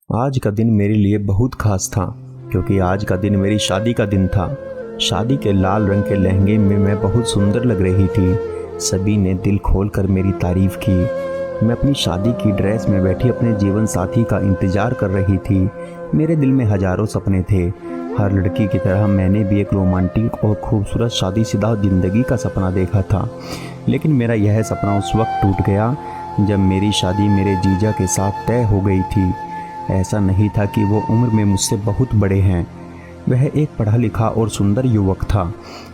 आज का दिन मेरे लिए बहुत खास था क्योंकि आज का दिन मेरी शादी का दिन था। शादी के लाल रंग के लहंगे में मैं बहुत सुंदर लग रही थी। सभी ने दिल खोलकर मेरी तारीफ की। मैं अपनी शादी की ड्रेस में बैठी अपने जीवन साथी का इंतजार कर रही थी। मेरे दिल में हजारों सपने थे। हर लड़की की तरह मैंने भी एक रोमांटिक और खूबसूरत शादीशुदा ज़िंदगी का सपना देखा था। लेकिन मेरा यह सपना उस वक्त टूट गया जब मेरी शादी मेरे जीजा के साथ तय हो गई थी। ऐसा नहीं था कि वो उम्र में मुझसे बहुत बड़े हैं। वह एक पढ़ा लिखा और सुंदर युवक था,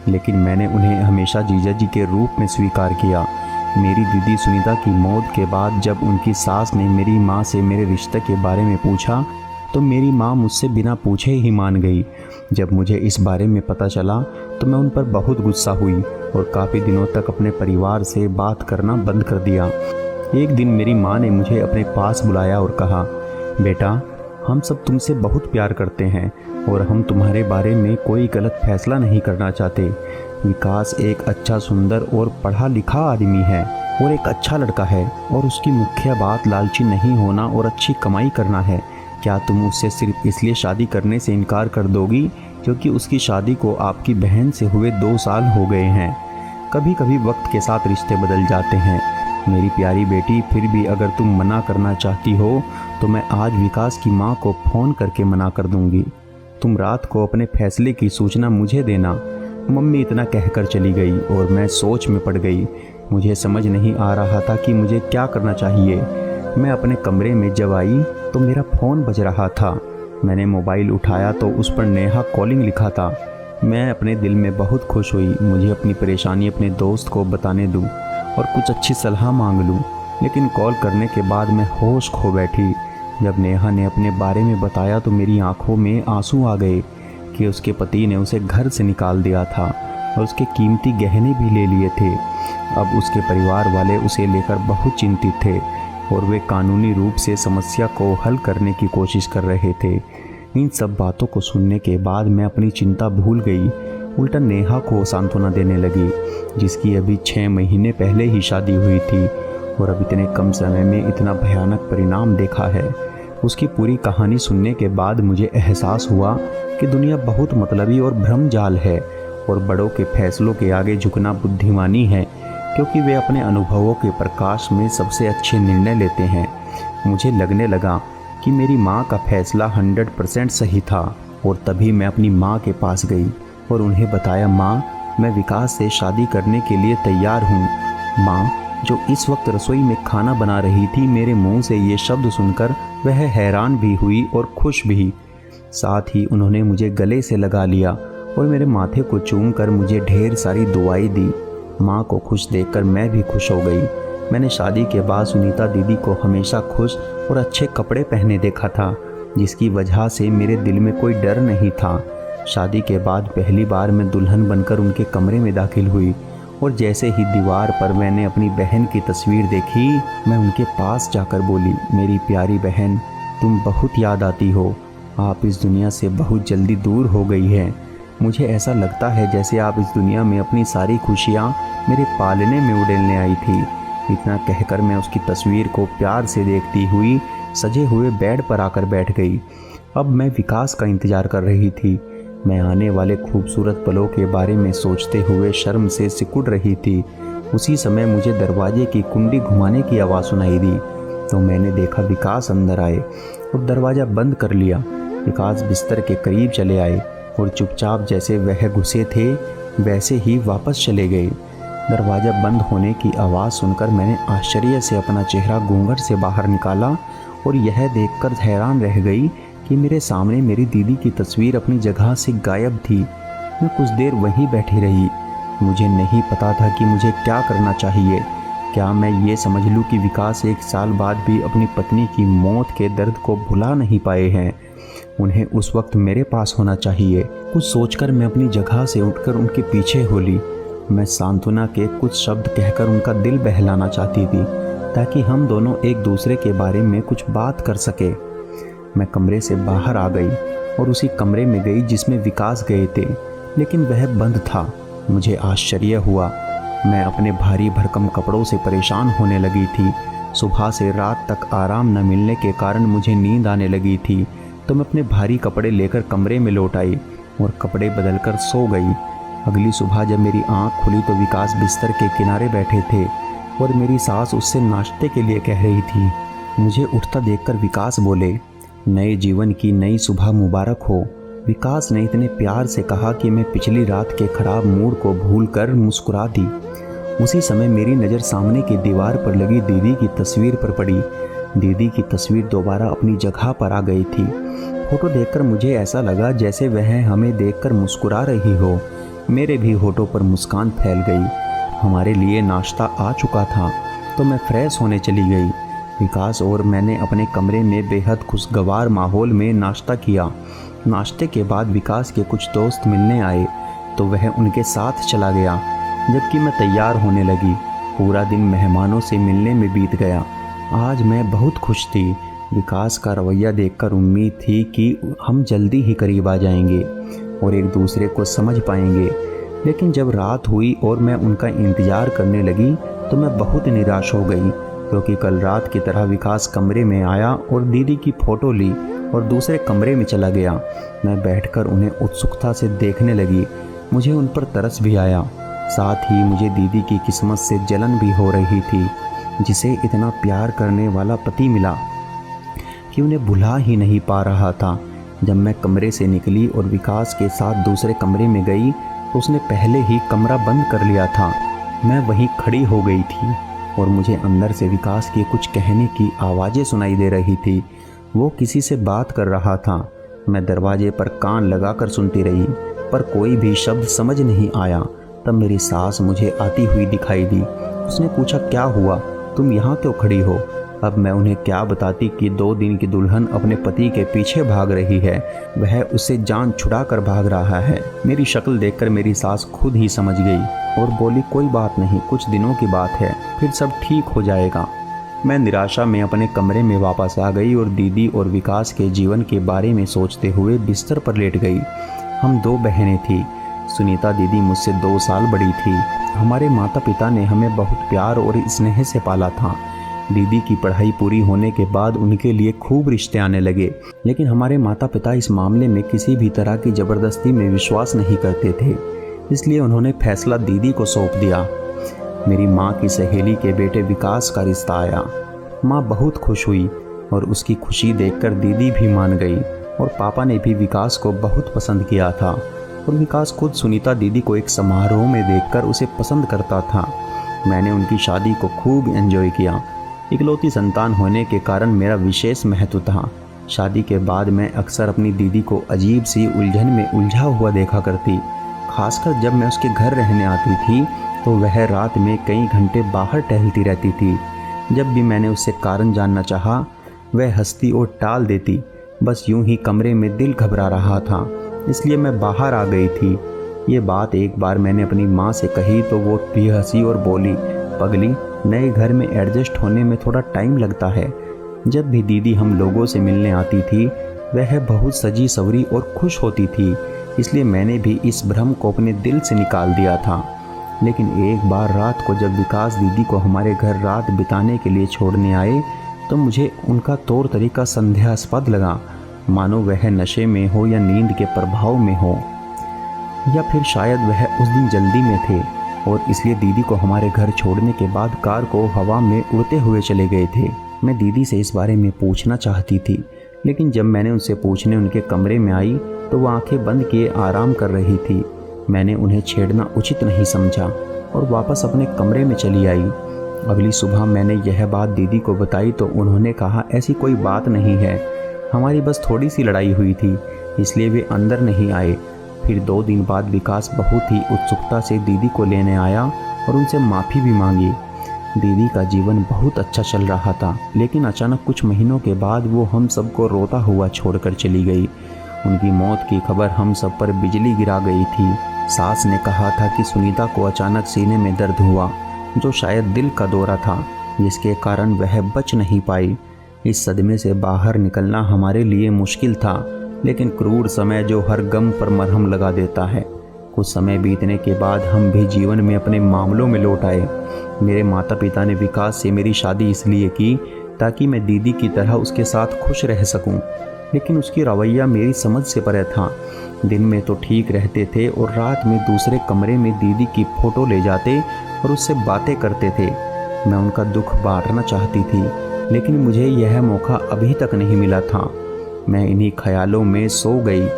लेकिन मैंने उन्हें हमेशा जीजा जी के रूप में स्वीकार किया। मेरी दीदी सुनीता की मौत के बाद जब उनकी सास ने मेरी माँ से मेरे रिश्ते के बारे में पूछा तो मेरी माँ मुझसे बिना पूछे ही मान गई। जब मुझे इस बारे में पता चला तो मैं उन पर बहुत गुस्सा हुई और काफ़ी दिनों तक अपने परिवार से बात करना बंद कर दिया। एक दिन मेरी माँ ने मुझे अपने पास बुलाया और कहा, बेटा, हम सब तुमसे बहुत प्यार करते हैं और हम तुम्हारे बारे में कोई गलत फैसला नहीं करना चाहते। विकास एक अच्छा, सुंदर और पढ़ा लिखा आदमी है और एक अच्छा लड़का है और उसकी मुख्य बात लालची नहीं होना और अच्छी कमाई करना है। क्या तुम उससे सिर्फ इसलिए शादी करने से इनकार कर दोगी क्योंकि उसकी शादी को आपकी बहन से हुए 2 साल हो गए हैं? कभी कभी वक्त के साथ रिश्ते बदल जाते हैं मेरी प्यारी बेटी। फिर भी अगर तुम मना करना चाहती हो तो मैं आज विकास की माँ को फ़ोन करके मना कर दूंगी। तुम रात को अपने फैसले की सूचना मुझे देना। मम्मी इतना कहकर चली गई और मैं सोच में पड़ गई। मुझे समझ नहीं आ रहा था कि मुझे क्या करना चाहिए। मैं अपने कमरे में जब आई तो मेरा फ़ोन बज रहा था। मैंने मोबाइल उठाया तो उस पर नेहा कॉलिंग लिखा था। मैं अपने दिल में बहुत खुश हुई। मुझे अपनी परेशानी अपने दोस्त को बताने दूँ और कुछ अच्छी सलाह मांग लूँ, लेकिन कॉल करने के बाद मैं होश खो बैठी। जब नेहा ने अपने बारे में बताया तो मेरी आंखों में आंसू आ गए कि उसके पति ने उसे घर से निकाल दिया था और उसके कीमती गहने भी ले लिए थे। अब उसके परिवार वाले उसे लेकर बहुत चिंतित थे और वे कानूनी रूप से समस्या को हल करने की कोशिश कर रहे थे। इन सब बातों को सुनने के बाद मैं अपनी चिंता भूल गई, उल्टा नेहा को सांत्वना देने लगी, जिसकी अभी 6 महीने पहले ही शादी हुई थी और अब इतने कम समय में इतना भयानक परिणाम देखा है। उसकी पूरी कहानी सुनने के बाद मुझे एहसास हुआ कि दुनिया बहुत मतलबी और भ्रमजाल है और बड़ों के फैसलों के आगे झुकना बुद्धिमानी है, क्योंकि वे अपने अनुभवों के प्रकाश में सबसे अच्छे निर्णय लेते हैं। मुझे लगने लगा कि मेरी माँ का फैसला 100% सही था और तभी मैं अपनी माँ के पास गई और उन्हें बताया, माँ, मैं विकास से शादी करने के लिए तैयार हूँ। माँ, जो इस वक्त रसोई में खाना बना रही थी, मेरे मुंह से ये शब्द सुनकर वह हैरान भी हुई और खुश भी। साथ ही उन्होंने मुझे गले से लगा लिया और मेरे माथे को चूमकर मुझे ढेर सारी दुआएं दी। माँ को खुश देखकर मैं भी खुश हो गई। मैंने शादी के बाद सुनीता दीदी को हमेशा खुश और अच्छे कपड़े पहने देखा था, जिसकी वजह से मेरे दिल में कोई डर नहीं था। शादी के बाद पहली बार मैं दुल्हन बनकर उनके कमरे में दाखिल हुई और जैसे ही दीवार पर मैंने अपनी बहन की तस्वीर देखी, मैं उनके पास जाकर बोली, मेरी प्यारी बहन, तुम बहुत याद आती हो। आप इस दुनिया से बहुत जल्दी दूर हो गई हैं। मुझे ऐसा लगता है जैसे आप इस दुनिया में अपनी सारी खुशियाँ मेरे पालने में उड़ेलने आई थी। इतना कहकर मैं उसकी तस्वीर को प्यार से देखती हुई सजे हुए बेड पर आकर बैठ गई। अब मैं विकास का इंतज़ार कर रही थी। मैं आने वाले खूबसूरत पलों के बारे में सोचते हुए शर्म से सिकुड़ रही थी। उसी समय मुझे दरवाजे की कुंडी घुमाने की आवाज़ सुनाई दी तो मैंने देखा विकास अंदर आए और दरवाज़ा बंद कर लिया। विकास बिस्तर के करीब चले आए और चुपचाप जैसे वह घुसे थे वैसे ही वापस चले गए। दरवाज़ा बंद होने की आवाज़ सुनकर मैंने आश्चर्य से अपना चेहरा घूंघट से बाहर निकाला और यह देखकर हैरान रह गई कि मेरे सामने मेरी दीदी की तस्वीर अपनी जगह से गायब थी। मैं कुछ देर वहीं बैठी रही। मुझे नहीं पता था कि मुझे क्या करना चाहिए। क्या मैं ये समझ लूँ कि विकास 1 साल बाद भी अपनी पत्नी की मौत के दर्द को भुला नहीं पाए हैं? उन्हें उस वक्त मेरे पास होना चाहिए। कुछ सोचकर मैं अपनी जगह से उठकर उनके पीछे हो ली। मैं सांत्वना के कुछ शब्द कहकर उनका दिल बहलाना चाहती थी ताकि हम दोनों एक दूसरे के बारे में कुछ बात कर सके। मैं कमरे से बाहर आ गई और उसी कमरे में गई जिसमें विकास गए थे, लेकिन वह बंद था। मुझे आश्चर्य हुआ। मैं अपने भारी भरकम कपड़ों से परेशान होने लगी थी। सुबह से रात तक आराम न मिलने के कारण मुझे नींद आने लगी थी, तो मैं अपने भारी कपड़े लेकर कमरे में लौट आई और कपड़े बदलकर सो गई। अगली सुबह जब मेरी आंख खुली तो विकास बिस्तर के किनारे बैठे थे और मेरी सास उससे नाश्ते के लिए कह रही थी। मुझे उठता देखकर विकास बोले, नए जीवन की नई सुबह मुबारक हो। विकास ने इतने प्यार से कहा कि मैं पिछली रात के खराब मूड को भूलकर मुस्कुरा दी। उसी समय मेरी नज़र सामने की दीवार पर लगी दीदी की तस्वीर पर पड़ी। दीदी की तस्वीर दोबारा अपनी जगह पर आ गई थी। फोटो देखकर मुझे ऐसा लगा जैसे वह हमें देखकर मुस्कुरा रही हो। मेरे भी होठों पर मुस्कान फैल गई। हमारे लिए नाश्ता आ चुका था तो मैं फ्रेश होने चली गई। विकास और मैंने अपने कमरे में बेहद खुशगवार माहौल में नाश्ता किया। नाश्ते के बाद विकास के कुछ दोस्त मिलने आए तो वह उनके साथ चला गया, जबकि मैं तैयार होने लगी। पूरा दिन मेहमानों से मिलने में बीत गया। आज मैं बहुत खुश थी। विकास का रवैया देखकर उम्मीद थी कि हम जल्दी ही करीब आ जाएंगे और एक दूसरे को समझ पाएंगे, लेकिन जब रात हुई और मैं उनका इंतज़ार करने लगी तो मैं बहुत निराश हो गई, क्योंकि कल रात की तरह विकास कमरे में आया और दीदी की फ़ोटो ली और दूसरे कमरे में चला गया। मैं बैठकर उन्हें उत्सुकता से देखने लगी। मुझे उन पर तरस भी आया, साथ ही मुझे दीदी की किस्मत से जलन भी हो रही थी, जिसे इतना प्यार करने वाला पति मिला कि उन्हें भुला ही नहीं पा रहा था। जब मैं कमरे से निकली और विकास के साथ दूसरे कमरे में गई तो उसने पहले ही कमरा बंद कर लिया था। मैं वहीं खड़ी हो गई थी और मुझे अंदर से विकास के कुछ कहने की आवाज़ें सुनाई दे रही थी। वो किसी से बात कर रहा था। मैं दरवाजे पर कान लगाकर सुनती रही, पर कोई भी शब्द समझ नहीं आया। तब मेरी सास मुझे आती हुई दिखाई दी। उसने पूछा, क्या हुआ, तुम यहाँ क्यों खड़ी हो? अब मैं उन्हें क्या बताती कि 2 दिन की दुल्हन अपने पति के पीछे भाग रही है, वह उससे जान छुड़ा कर भाग रहा है। मेरी शक्ल देखकर मेरी सास खुद ही समझ गई और बोली, कोई बात नहीं, कुछ दिनों की बात है, फिर सब ठीक हो जाएगा। मैं निराशा में अपने कमरे में वापस आ गई और दीदी और विकास के जीवन के बारे में सोचते हुए बिस्तर पर लेट गई। हम 2 बहनें थीं। सुनीता दीदी मुझसे 2 साल बड़ी थी। हमारे माता पिता ने हमें बहुत प्यार और स्नेह से पाला था। दीदी की पढ़ाई पूरी होने के बाद उनके लिए खूब रिश्ते आने लगे, लेकिन हमारे माता पिता इस मामले में किसी भी तरह की ज़बरदस्ती में विश्वास नहीं करते थे, इसलिए उन्होंने फैसला दीदी को सौंप दिया। मेरी माँ की सहेली के बेटे विकास का रिश्ता आया। माँ बहुत खुश हुई और उसकी खुशी देखकर दीदी भी मान गई और पापा ने भी विकास को बहुत पसंद किया था और विकास खुद सुनीता दीदी को एक समारोह में देखकर उसे पसंद करता था। मैंने उनकी शादी को खूब एंजॉय किया। इकलौती संतान होने के कारण मेरा विशेष महत्व था। शादी के बाद मैं अक्सर अपनी दीदी को अजीब सी उलझन में उलझा हुआ देखा करती, खासकर जब मैं उसके घर रहने आती थी तो वह रात में कई घंटे बाहर टहलती रहती थी। जब भी मैंने उससे कारण जानना चाहा, वह हंसती और टाल देती। बस यूं ही कमरे में दिल घबरा रहा था, इसलिए मैं बाहर आ गई थी। ये बात एक बार मैंने अपनी माँ से कही तो वो भी हंसी और बोली, पगली, नए घर में एडजस्ट होने में थोड़ा टाइम लगता है। जब भी दीदी हम लोगों से मिलने आती थी, वह बहुत सजी सवरी और खुश होती थी, इसलिए मैंने भी इस भ्रम को अपने दिल से निकाल दिया था। लेकिन एक बार रात को जब विकास दीदी को हमारे घर रात बिताने के लिए छोड़ने आए तो मुझे उनका तौर तरीका संदेहास्पद लगा, मानो वह नशे में हो या नींद के प्रभाव में हो, या फिर शायद वह उस दिन जल्दी में थे और इसलिए दीदी को हमारे घर छोड़ने के बाद कार को हवा में उड़ते हुए चले गए थे। मैं दीदी से इस बारे में पूछना चाहती थी, लेकिन जब मैंने उनसे पूछने उनके कमरे में आई तो वह आंखें बंद किए आराम कर रही थी। मैंने उन्हें छेड़ना उचित नहीं समझा और वापस अपने कमरे में चली आई। अगली सुबह मैंने यह बात दीदी को बताई तो उन्होंने कहा, ऐसी कोई बात नहीं है, हमारी बस थोड़ी सी लड़ाई हुई थी, इसलिए वे अंदर नहीं आए। फिर 2 दिन बाद विकास बहुत ही उत्सुकता से दीदी को लेने आया और उनसे माफ़ी भी मांगी। दीदी का जीवन बहुत अच्छा चल रहा था, लेकिन अचानक कुछ महीनों के बाद वो हम सबको रोता हुआ छोड़कर चली गई। उनकी मौत की खबर हम सब पर बिजली गिरा गई थी। सास ने कहा था कि सुनीता को अचानक सीने में दर्द हुआ, जो शायद दिल का दौरा था, जिसके कारण वह बच नहीं पाई। इस सदमे से बाहर निकलना हमारे लिए मुश्किल था, लेकिन क्रूर समय जो हर गम पर मरहम लगा देता है। कुछ समय बीतने के बाद हम भी जीवन में अपने मामलों में लौट आए। मेरे माता पिता ने विकास से मेरी शादी इसलिए की ताकि मैं दीदी की तरह उसके साथ खुश रह सकूं, लेकिन उसकी रवैया मेरी समझ से परे था। दिन में तो ठीक रहते थे और रात में दूसरे कमरे में दीदी की फ़ोटो ले जाते और उससे बातें करते थे। मैं उनका दुख बांटना चाहती थी, लेकिन मुझे यह मौका अभी तक नहीं मिला था। मैं इन्हीं ख्यालों में सो गई।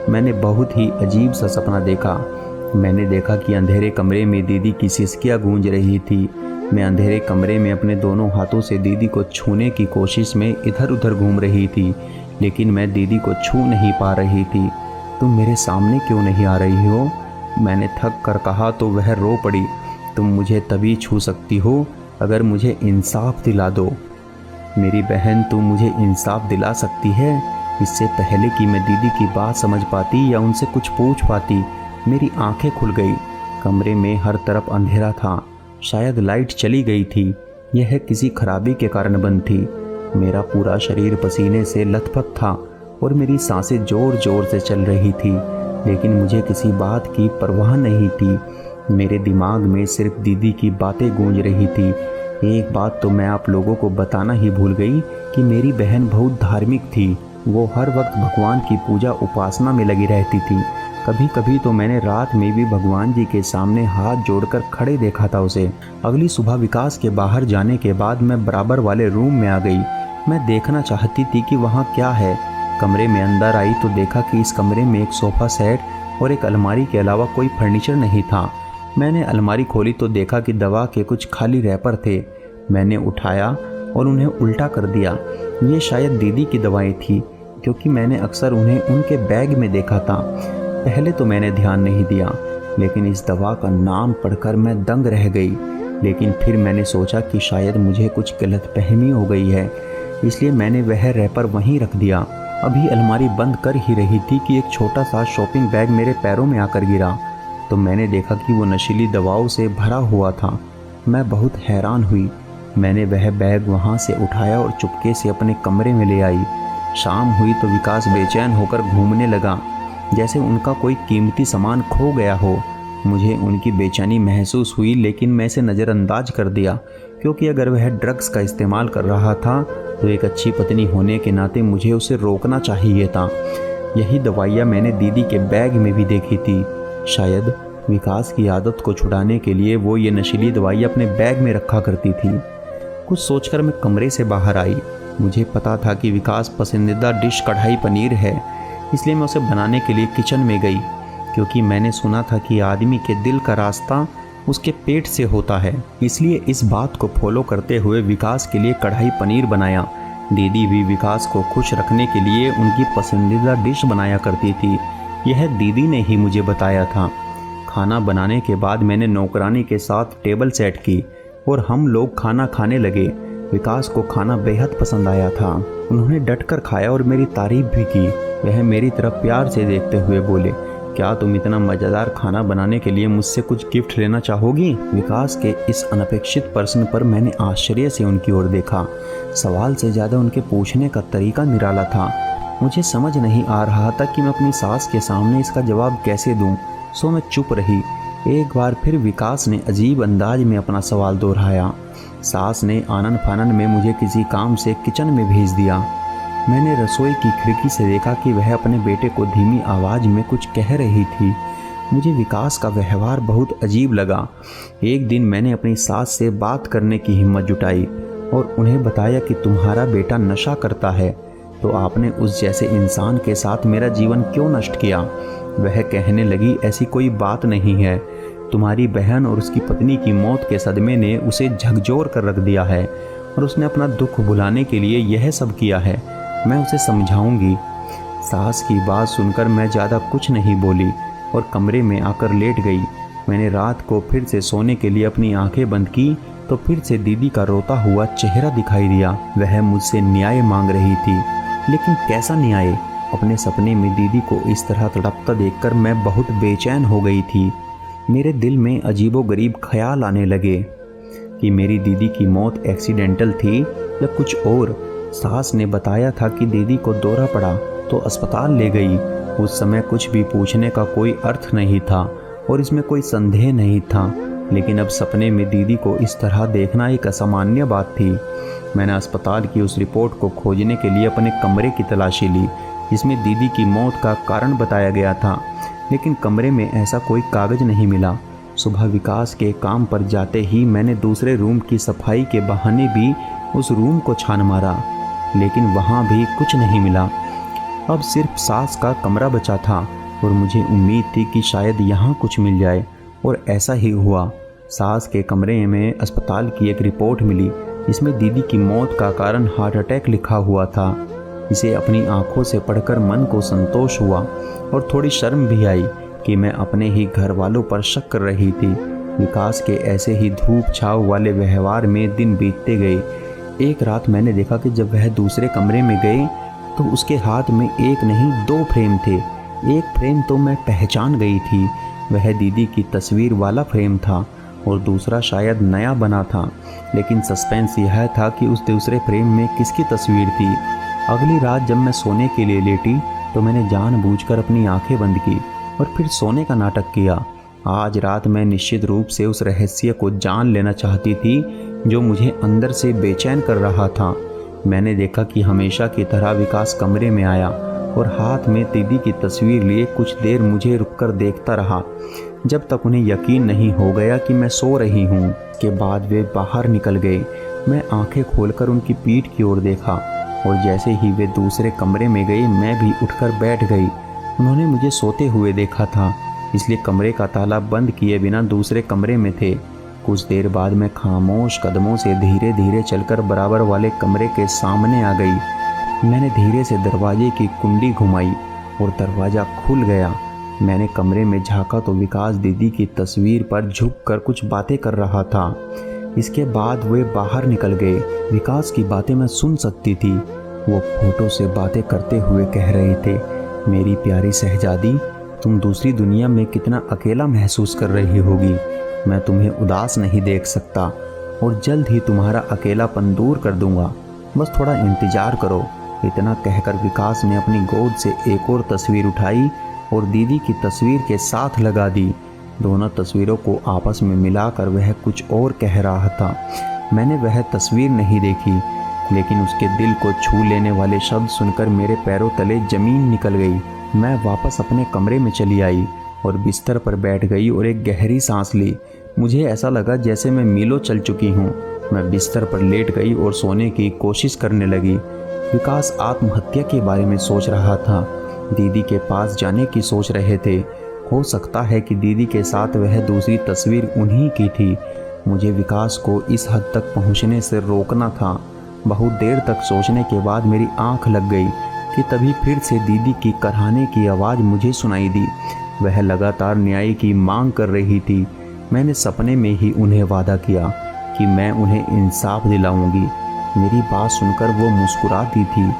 मैंने बहुत ही अजीब सा सपना देखा। मैंने देखा कि अंधेरे कमरे में दीदी की सिसकियाँ गूंज रही थी। मैं अंधेरे कमरे में अपने दोनों हाथों से दीदी को छूने की कोशिश में इधर उधर घूम रही थी, लेकिन मैं दीदी को छू नहीं पा रही थी। तुम मेरे सामने क्यों नहीं आ रही हो? मैंने थक कर कहा तो वह रो पड़ी। तुम मुझे तभी छू सकती हो अगर मुझे इंसाफ दिला दो। मेरी बहन, तू मुझे इंसाफ दिला सकती है? इससे पहले कि मैं दीदी की बात समझ पाती या उनसे कुछ पूछ पाती, मेरी आंखें खुल गई। कमरे में हर तरफ अंधेरा था। शायद लाइट चली गई थी। यह किसी खराबी के कारण बंद थी। मेरा पूरा शरीर पसीने से लथपथ था और मेरी सांसें जोर जोर से चल रही थी, लेकिन मुझे किसी बात की परवाह नहीं थी। मेरे दिमाग में सिर्फ दीदी की बातें गूंज रही थी। एक बात तो मैं आप लोगों को बताना ही भूल गई कि मेरी बहन बहुत धार्मिक थी। वो हर वक्त भगवान की पूजा उपासना में लगी रहती थी। कभी कभी तो मैंने रात में भी भगवान जी के सामने हाथ जोड़कर खड़े देखा था उसे। अगली सुबह विकास के बाहर जाने के बाद मैं बराबर वाले रूम में आ गई। मैं देखना चाहती थी कि वहाँ क्या है। कमरे में अंदर आई तो देखा कि इस कमरे में एक सोफ़ा सेट और एक अलमारी के अलावा कोई फर्नीचर नहीं था। मैंने अलमारी खोली तो देखा कि दवा के कुछ खाली रैपर थे। मैंने उठाया और उन्हें उल्टा कर दिया। ये शायद दीदी की दवाएं थी, क्योंकि मैंने अक्सर उन्हें उनके बैग में देखा था। पहले तो मैंने ध्यान नहीं दिया, लेकिन इस दवा का नाम पढ़कर मैं दंग रह गई। लेकिन फिर मैंने सोचा कि शायद मुझे कुछ गलतफहमी हो गई है, इसलिए मैंने वह रैपर वहीं रख दिया। अभी अलमारी बंद कर ही रही थी कि एक छोटा सा शॉपिंग बैग मेरे पैरों में आकर गिरा, तो मैंने देखा कि वो नशीली दवाओं से भरा हुआ था। मैं बहुत हैरान हुई। मैंने वह बैग वहाँ से उठाया और चुपके से अपने कमरे में ले आई। शाम हुई तो विकास बेचैन होकर घूमने लगा, जैसे उनका कोई कीमती सामान खो गया हो। मुझे उनकी बेचैनी महसूस हुई, लेकिन मैं इसे नज़रअंदाज कर दिया, क्योंकि अगर वह ड्रग्स का इस्तेमाल कर रहा था तो एक अच्छी पत्नी होने के नाते मुझे उसे रोकना चाहिए था। यही दवाइयाँ मैंने दीदी के बैग में भी देखी थी। शायद विकास की आदत को छुड़ाने के लिए वो ये नशीली दवाइयाँ अपने बैग में रखा करती थी। कुछ सोचकर मैं कमरे से बाहर आई। मुझे पता था कि विकास पसंदीदा डिश कढ़ाई पनीर है, इसलिए मैं उसे बनाने के लिए किचन में गई, क्योंकि मैंने सुना था कि आदमी के दिल का रास्ता उसके पेट से होता है। इसलिए इस बात को फॉलो करते हुए विकास के लिए कढ़ाई पनीर बनाया। दीदी भी विकास को खुश रखने के लिए उनकी पसंदीदा डिश बनाया करती थी। यह दीदी ने ही मुझे बताया था। खाना बनाने के बाद मैंने नौकरानी के साथ टेबल सेट की और हम लोग खाना खाने लगे। विकास को खाना बेहद पसंद आया था। उन्होंने डटकर खाया और मेरी तारीफ भी की। वह मेरी तरफ प्यार से देखते हुए बोले, क्या तुम इतना मज़ेदार खाना बनाने के लिए मुझसे कुछ गिफ्ट लेना चाहोगी? विकास के इस अनपेक्षित प्रश्न पर मैंने आश्चर्य से उनकी ओर देखा। सवाल से ज़्यादा उनके पूछने का तरीका निराला था। मुझे समझ नहीं आ रहा था कि मैं अपनी सास के सामने इसका जवाब कैसे दूं, सो मैं चुप रही। एक बार फिर विकास ने अजीब अंदाज में अपना सवाल दोहराया। सास ने आनन फानन में मुझे किसी काम से किचन में भेज दिया। मैंने रसोई की खिड़की से देखा कि वह अपने बेटे को धीमी आवाज़ में कुछ कह रही थी। मुझे विकास का व्यवहार बहुत अजीब लगा। एक दिन मैंने अपनी सास से बात करने की हिम्मत जुटाई और उन्हें बताया कि तुम्हारा बेटा नशा करता है, तो आपने उस जैसे इंसान के साथ मेरा जीवन क्यों नष्ट किया? वह कहने लगी, ऐसी कोई बात नहीं है। तुम्हारी बहन और उसकी पत्नी की मौत के सदमे ने उसे झकझोर कर रख दिया है और उसने अपना दुख भुलाने के लिए यह सब किया है। मैं उसे समझाऊंगी। सास की बात सुनकर मैं ज़्यादा कुछ नहीं बोली और कमरे में आकर लेट गई। मैंने रात को फिर से सोने के लिए अपनी आंखें बंद की तो फिर से दीदी का रोता हुआ चेहरा दिखाई दिया। वह मुझसे न्याय मांग रही थी, लेकिन कैसा न्याय? अपने सपने में दीदी को इस तरह तड़पता देखकर मैं बहुत बेचैन हो गई थी। मेरे दिल में अजीबोगरीब ख्याल आने लगे कि मेरी दीदी की मौत एक्सीडेंटल थी या कुछ और। सास ने बताया था कि दीदी को दौरा पड़ा तो अस्पताल ले गई। उस समय कुछ भी पूछने का कोई अर्थ नहीं था और इसमें कोई संदेह नहीं था। लेकिन अब सपने में दीदी को इस तरह देखना एक असामान्य बात थी। मैंने अस्पताल की उस रिपोर्ट को खोजने के लिए अपने कमरे की तलाशी ली जिसमें दीदी की मौत का कारण बताया गया था, लेकिन कमरे में ऐसा कोई कागज़ नहीं मिला। सुबह विकास के काम पर जाते ही मैंने दूसरे रूम की सफाई के बहाने भी उस रूम को छान मारा, लेकिन वहाँ भी कुछ नहीं मिला। अब सिर्फ सास का कमरा बचा था और मुझे उम्मीद थी कि शायद यहाँ कुछ मिल जाए, और ऐसा ही हुआ। सास के कमरे में अस्पताल की एक रिपोर्ट मिली जिसमें दीदी की मौत का कारण हार्ट अटैक लिखा हुआ था। इसे अपनी आंखों से पढ़कर मन को संतोष हुआ और थोड़ी शर्म भी आई कि मैं अपने ही घर वालों पर शक कर रही थी। विकास के ऐसे ही धूप छाव वाले व्यवहार में दिन बीतते गए। एक रात मैंने देखा कि जब वह दूसरे कमरे में गए तो उसके हाथ में एक नहीं 2 फ्रेम थे। एक फ्रेम तो मैं पहचान गई थी, वह दीदी की तस्वीर वाला फ्रेम था, और दूसरा शायद नया बना था। लेकिन सस्पेंस यह था कि उस दूसरे फ्रेम में किसकी तस्वीर थी। अगली रात जब मैं सोने के लिए लेटी तो मैंने जानबूझकर अपनी आंखें बंद की और फिर सोने का नाटक किया। आज रात मैं निश्चित रूप से उस रहस्य को जान लेना चाहती थी जो मुझे अंदर से बेचैन कर रहा था। मैंने देखा कि हमेशा की तरह विकास कमरे में आया और हाथ में दीदी की तस्वीर लिए कुछ देर मुझे रुककर देखता रहा, जब तक उन्हें यकीन नहीं हो गया कि मैं सो रही हूँ। के बाद वे बाहर निकल गए। मैं आंखें खोलकर उनकी पीठ की ओर देखा और जैसे ही वे दूसरे कमरे में गए मैं भी उठकर बैठ गई। उन्होंने मुझे सोते हुए देखा था, इसलिए कमरे का ताला बंद किए बिना दूसरे कमरे में थे। कुछ देर बाद मैं खामोश कदमों से धीरे धीरे चलकर बराबर वाले कमरे के सामने आ गई। मैंने धीरे से दरवाजे की कुंडी घुमाई और दरवाज़ा खुल गया। मैंने कमरे में झांका तो विकास दीदी की तस्वीर पर झुककर कुछ बातें कर रहा था। इसके बाद वे बाहर निकल गए। विकास की बातें मैं सुन सकती थी। वो फोटो से बातें करते हुए कह रहे थे, मेरी प्यारी शहजादी, तुम दूसरी दुनिया में कितना अकेला महसूस कर रही होगी। मैं तुम्हें उदास नहीं देख सकता और जल्द ही तुम्हारा अकेलापन दूर कर दूंगा। बस थोड़ा इंतज़ार करो। इतना कहकर विकास ने अपनी गोद से एक और तस्वीर उठाई और दीदी की तस्वीर के साथ लगा दी। दोनों तस्वीरों को आपस में मिलाकर वह कुछ और कह रहा था। मैंने वह तस्वीर नहीं देखी, लेकिन उसके दिल को छू लेने वाले शब्द सुनकर मेरे पैरों तले जमीन निकल गई। मैं वापस अपने कमरे में चली आई और बिस्तर पर बैठ गई और एक गहरी सांस ली। मुझे ऐसा लगा जैसे मैं मीलों चल चुकी हूँ। मैं बिस्तर पर लेट गई और सोने की कोशिश करने लगी। विकास आत्महत्या के बारे में सोच रहा था, दीदी के पास जाने की सोच रहे थे। हो सकता है कि दीदी के साथ वह दूसरी तस्वीर उन्हीं की थी। मुझे विकास को इस हद तक पहुँचने से रोकना था। बहुत देर तक सोचने के बाद मेरी आंख लग गई कि तभी फिर से दीदी की कराहने की आवाज़ मुझे सुनाई दी। वह लगातार न्याय की मांग कर रही थी। मैंने सपने में ही उन्हें वादा किया कि मैं उन्हें इंसाफ दिलाऊंगी। मेरी बात सुनकर वो मुस्कुराती थी।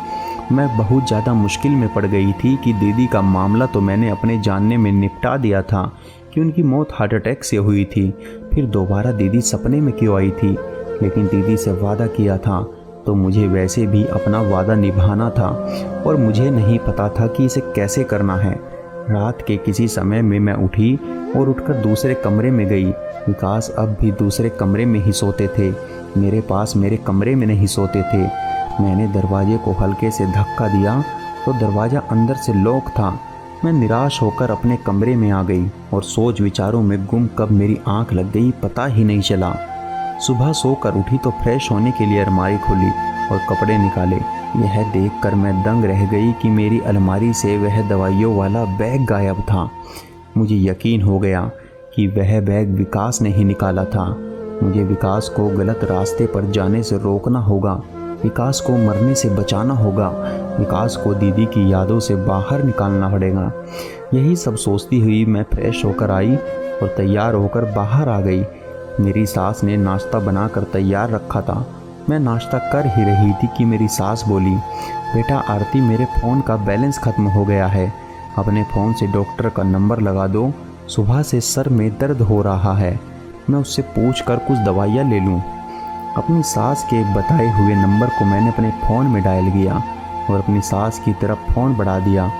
मैं बहुत ज़्यादा मुश्किल में पड़ गई थी कि दीदी का मामला तो मैंने अपने जानने में निपटा दिया था कि उनकी मौत हार्ट अटैक से हुई थी। फिर दोबारा दीदी सपने में क्यों आई थी? लेकिन दीदी से वादा किया था तो मुझे वैसे भी अपना वादा निभाना था और मुझे नहीं पता था कि इसे कैसे करना है। रात के किसी समय में मैं उठी और उठकर दूसरे कमरे में गई। विकास अब भी दूसरे कमरे में ही सोते थे, मेरे पास मेरे कमरे में नहीं सोते थे। मैंने दरवाजे को हल्के से धक्का दिया तो दरवाज़ा अंदर से लॉक था। मैं निराश होकर अपने कमरे में आ गई और सोच विचारों में गुम कब मेरी आंख लग गई पता ही नहीं चला। सुबह सोकर उठी तो फ्रेश होने के लिए अलमारी खोली और कपड़े निकाले। यह देखकर मैं दंग रह गई कि मेरी अलमारी से वह दवाइयों वाला बैग गायब था। मुझे यकीन हो गया कि वह बैग विकास ने ही निकाला था। मुझे विकास को गलत रास्ते पर जाने से रोकना होगा, विकास को मरने से बचाना होगा, विकास को दीदी की यादों से बाहर निकालना पड़ेगा। यही सब सोचती हुई मैं फ्रेश होकर आई और तैयार होकर बाहर आ गई। मेरी सास ने नाश्ता बनाकर तैयार रखा था। मैं नाश्ता कर ही रही थी कि मेरी सास बोली, बेटा आरती, मेरे फ़ोन का बैलेंस ख़त्म हो गया है, अपने फ़ोन से डॉक्टर का नंबर लगा दो, सुबह से सर में दर्द हो रहा है, मैं उससे पूछ कर कुछ दवाइयाँ ले लूँ। अपनी सास के बताए हुए नंबर को मैंने अपने फ़ोन में डायल किया और अपनी सास की तरफ फ़ोन बढ़ा दिया।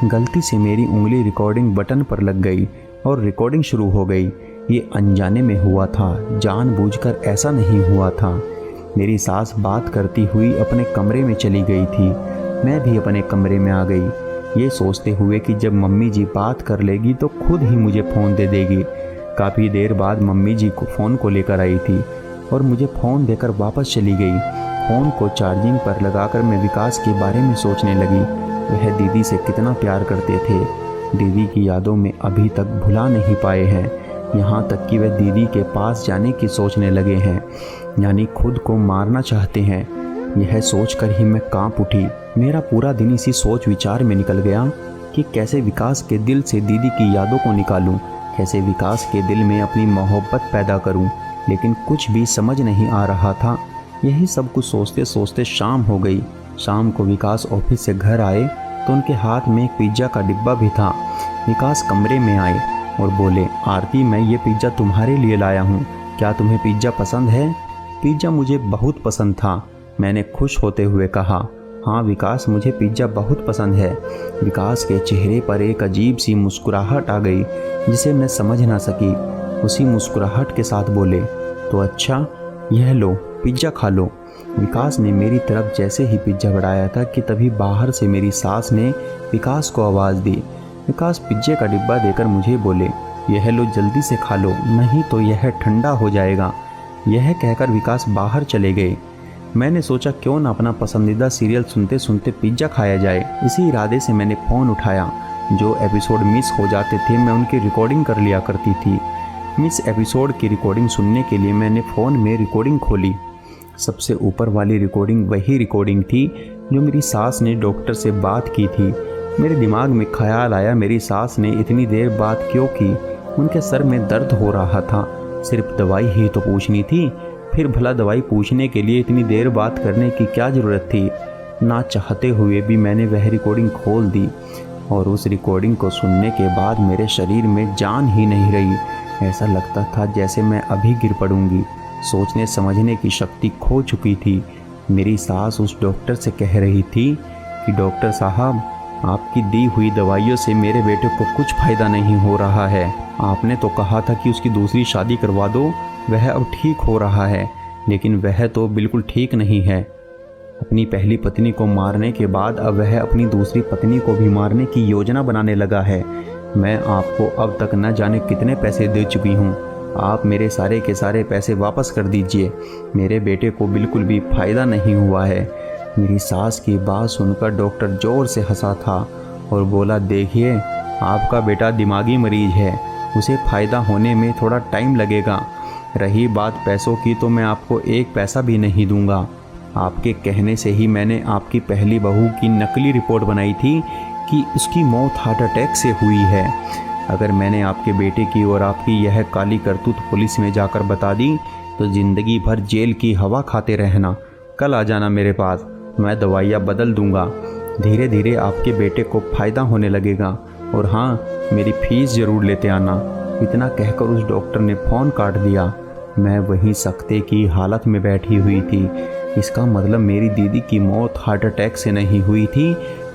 गलती से मेरी उंगली रिकॉर्डिंग बटन पर लग गई और रिकॉर्डिंग शुरू हो गई। ये अनजाने में हुआ था, जानबूझकर ऐसा नहीं हुआ था। मेरी सास बात करती हुई अपने कमरे में चली गई थी। मैं भी अपने कमरे में आ गई, ये सोचते हुए कि जब मम्मी जी बात कर लेगी तो खुद ही मुझे फ़ोन दे देगी। काफ़ी देर बाद मम्मी जी को फ़ोन को लेकर आई थी और मुझे फ़ोन देकर वापस चली गई। फ़ोन को चार्जिंग पर लगाकर मैं विकास के बारे में सोचने लगी। वह दीदी से कितना प्यार करते थे, दीदी की यादों में अभी तक भुला नहीं पाए हैं। यहाँ तक कि वह दीदी के पास जाने की सोचने लगे हैं, यानी खुद को मारना चाहते हैं। यह सोचकर ही मैं कांप उठी। मेरा पूरा दिन इसी सोच विचार में निकल गया कि कैसे विकास के दिल से दीदी की यादों को निकालूं, कैसे विकास के दिल में अपनी मोहब्बत पैदा करूं, लेकिन कुछ भी समझ नहीं आ रहा था। यही सब कुछ सोचते सोचते शाम हो गई। शाम को विकास ऑफिस से घर आए तो उनके हाथ में एक पिज्ज़ा का डिब्बा भी था। विकास कमरे में आए और बोले, आरती, मैं ये पिज्ज़ा तुम्हारे लिए लाया हूँ, क्या तुम्हें पिज्ज़ा पसंद है? पिज्ज़ा मुझे बहुत पसंद था, मैंने खुश होते हुए कहा। हाँ विकास, मुझे पिज्ज़ा बहुत पसंद है। विकास के चेहरे पर एक अजीब सी मुस्कुराहट आ गई जिसे मैं समझ ना सकी। उसी मुस्कुराहट के साथ बोले, तो अच्छा, यह लो पिज्ज़ा खा लो। विकास ने मेरी तरफ जैसे ही पिज्ज़ा बढ़ाया था कि तभी बाहर से मेरी सास ने विकास को आवाज़ दी। विकास पिज्जे का डिब्बा देकर मुझे बोले, यह लो, जल्दी से खा लो, नहीं तो यह ठंडा हो जाएगा। यह कहकर विकास बाहर चले गए। मैंने सोचा क्यों ना अपना पसंदीदा सीरियल सुनते सुनते पिज्ज़ा खाया जाए। इसी इरादे से मैंने फ़ोन उठाया। जो एपिसोड मिस हो जाते थे मैं उनकी रिकॉर्डिंग कर लिया करती थी। मिस एपिसोड की रिकॉर्डिंग सुनने के लिए मैंने फ़ोन में रिकॉर्डिंग खोली। सबसे ऊपर वाली रिकॉर्डिंग वही रिकॉर्डिंग थी जो मेरी सास ने डॉक्टर से बात की थी। मेरे दिमाग में ख्याल आया, मेरी सास ने इतनी देर बात क्यों की? उनके सर में दर्द हो रहा था, सिर्फ दवाई ही तो पूछनी थी। फिर भला दवाई पूछने के लिए इतनी देर बात करने की क्या ज़रूरत थी? ना चाहते हुए भी मैंने वह रिकॉर्डिंग खोल दी और उस रिकॉर्डिंग को सुनने के बाद मेरे शरीर में जान ही नहीं रही। ऐसा लगता था जैसे मैं अभी गिर पड़ूंगी। सोचने समझने की शक्ति खो चुकी थी। मेरी सास उस डॉक्टर से कह रही थी कि डॉक्टर साहब, आपकी दी हुई दवाइयों से मेरे बेटे को कुछ फ़ायदा नहीं हो रहा है। आपने तो कहा था कि उसकी दूसरी शादी करवा दो, वह अब ठीक हो रहा है, लेकिन वह तो बिल्कुल ठीक नहीं है। अपनी पहली पत्नी को मारने के बाद अब वह अपनी दूसरी पत्नी को भी मारने की योजना बनाने लगा है। मैं आपको अब तक न जाने कितने पैसे दे चुकी हूँ। आप मेरे सारे के सारे पैसे वापस कर दीजिए। मेरे बेटे को बिल्कुल भी फ़ायदा नहीं हुआ है। मेरी सास की बात सुनकर डॉक्टर ज़ोर से हंसा था और बोला, देखिए, आपका बेटा दिमागी मरीज है, उसे फ़ायदा होने में थोड़ा टाइम लगेगा। रही बात पैसों की, तो मैं आपको एक पैसा भी नहीं दूंगा। आपके कहने से ही मैंने आपकी पहली बहू की नकली रिपोर्ट बनाई थी कि उसकी मौत हार्ट अटैक से हुई है। अगर मैंने आपके बेटे की और आपकी यह काली करतूत पुलिस में जाकर बता दी तो ज़िंदगी भर जेल की हवा खाते रहना। कल आ जाना मेरे पास, मैं दवाइयाँ बदल दूंगा। धीरे धीरे आपके बेटे को फ़ायदा होने लगेगा। और हाँ, मेरी फ़ीस ज़रूर लेते आना। इतना कहकर उस डॉक्टर ने फ़ोन काट दिया। मैं वहीं सकते की हालत में बैठी हुई थी। इसका मतलब मेरी दीदी की मौत हार्ट अटैक से नहीं हुई थी,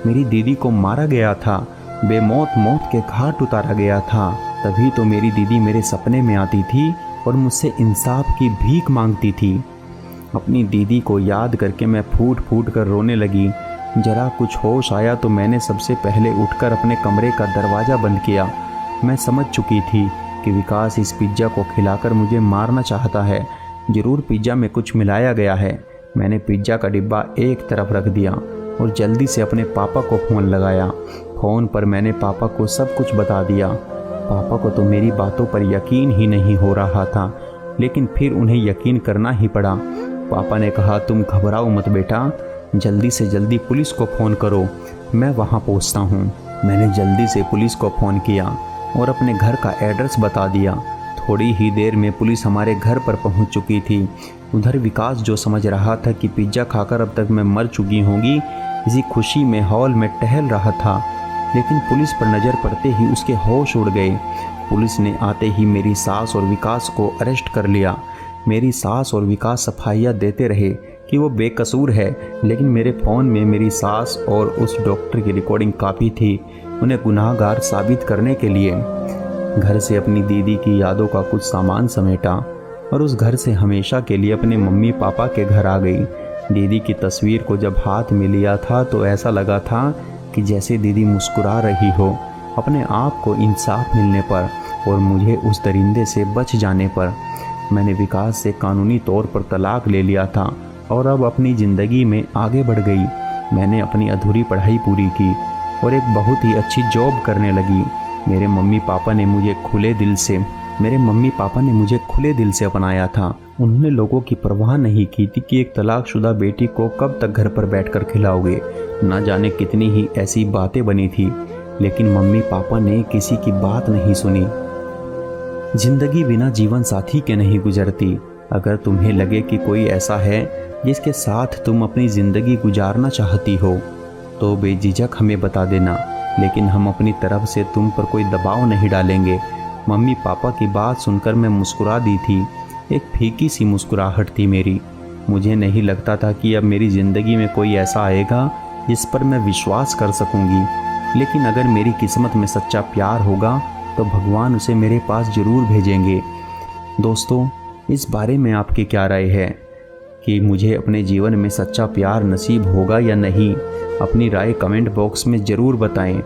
मेरी दीदी को मारा गया था, बेमौत मौत के घाट उतारा गया था। तभी तो मेरी दीदी मेरे सपने में आती थी और मुझसे इंसाफ की भीख मांगती थी। अपनी दीदी को याद करके मैं फूट फूट कर रोने लगी। जरा कुछ होश आया तो मैंने सबसे पहले उठकर अपने कमरे का दरवाज़ा बंद किया। मैं समझ चुकी थी कि विकास इस पिज्ज़ा को खिलाकर मुझे मारना चाहता है। ज़रूर पिज्ज़ा में कुछ मिलाया गया है। मैंने पिज्ज़ा का डिब्बा एक तरफ रख दिया और जल्दी से अपने पापा को फ़ोन लगाया। फ़ोन पर मैंने पापा को सब कुछ बता दिया। पापा को तो मेरी बातों पर यकीन ही नहीं हो रहा था, लेकिन फिर उन्हें यकीन करना ही पड़ा। पापा ने कहा, तुम घबराओ मत बेटा, जल्दी से जल्दी पुलिस को फ़ोन करो, मैं वहाँ पहुँचता हूँ। मैंने जल्दी से पुलिस को फ़ोन किया और अपने घर का एड्रेस बता दिया। थोड़ी ही देर में पुलिस हमारे घर पर पहुंच चुकी थी। उधर विकास जो समझ रहा था कि पिज्ज़ा खाकर अब तक मैं मर चुकी होंगी, इसी खुशी में हॉल में टहल रहा था, लेकिन पुलिस पर नज़र पड़ते ही उसके होश उड़ गए। पुलिस ने आते ही मेरी सास और विकास को अरेस्ट कर लिया। मेरी सास और विकास सफाइयाँ देते रहे कि वो बेकसूर है, लेकिन मेरे फ़ोन में मेरी सास और उस डॉक्टर की रिकॉर्डिंग काफ़ी थी उन्हें गुनाहगार साबित करने के लिए। घर से अपनी दीदी की यादों का कुछ सामान समेटा और उस घर से हमेशा के लिए अपने मम्मी पापा के घर आ गई। दीदी की तस्वीर को जब हाथ में लिया था तो ऐसा लगा था कि जैसे दीदी मुस्कुरा रही हो अपने आप को इंसाफ मिलने पर और मुझे उस दरिंदे से बच जाने पर। मैंने विकास से कानूनी तौर पर तलाक ले लिया था और अब अपनी ज़िंदगी में आगे बढ़ गई। मैंने अपनी अधूरी पढ़ाई पूरी की और एक बहुत ही अच्छी जॉब करने लगी। मेरे मम्मी पापा ने मुझे खुले दिल से अपनाया था। उन्होंने लोगों की परवाह नहीं की थी कि एक तलाकशुदा बेटी को कब तक घर पर बैठकर खिलाओगे। ना जाने कितनी ही ऐसी बातें बनी थी, लेकिन मम्मी पापा ने किसी की बात नहीं सुनी। जिंदगी बिना जीवन साथी के नहीं गुजरती। अगर तुम्हें लगे कि कोई ऐसा है जिसके साथ तुम अपनी ज़िंदगी गुजारना चाहती हो तो बेझिझक हमें बता देना, लेकिन हम अपनी तरफ से तुम पर कोई दबाव नहीं डालेंगे। मम्मी पापा की बात सुनकर मैं मुस्कुरा दी थी। एक फीकी सी मुस्कुराहट थी मेरी। मुझे नहीं लगता था कि अब मेरी ज़िंदगी में कोई ऐसा आएगा जिस पर मैं विश्वास कर सकूंगी, लेकिन अगर मेरी किस्मत में सच्चा प्यार होगा तो भगवान उसे मेरे पास ज़रूर भेजेंगे। दोस्तों, इस बारे में आपकी क्या राय है कि मुझे अपने जीवन में सच्चा प्यार नसीब होगा या नहीं? अपनी राय कमेंट बॉक्स में ज़रूर बताएं।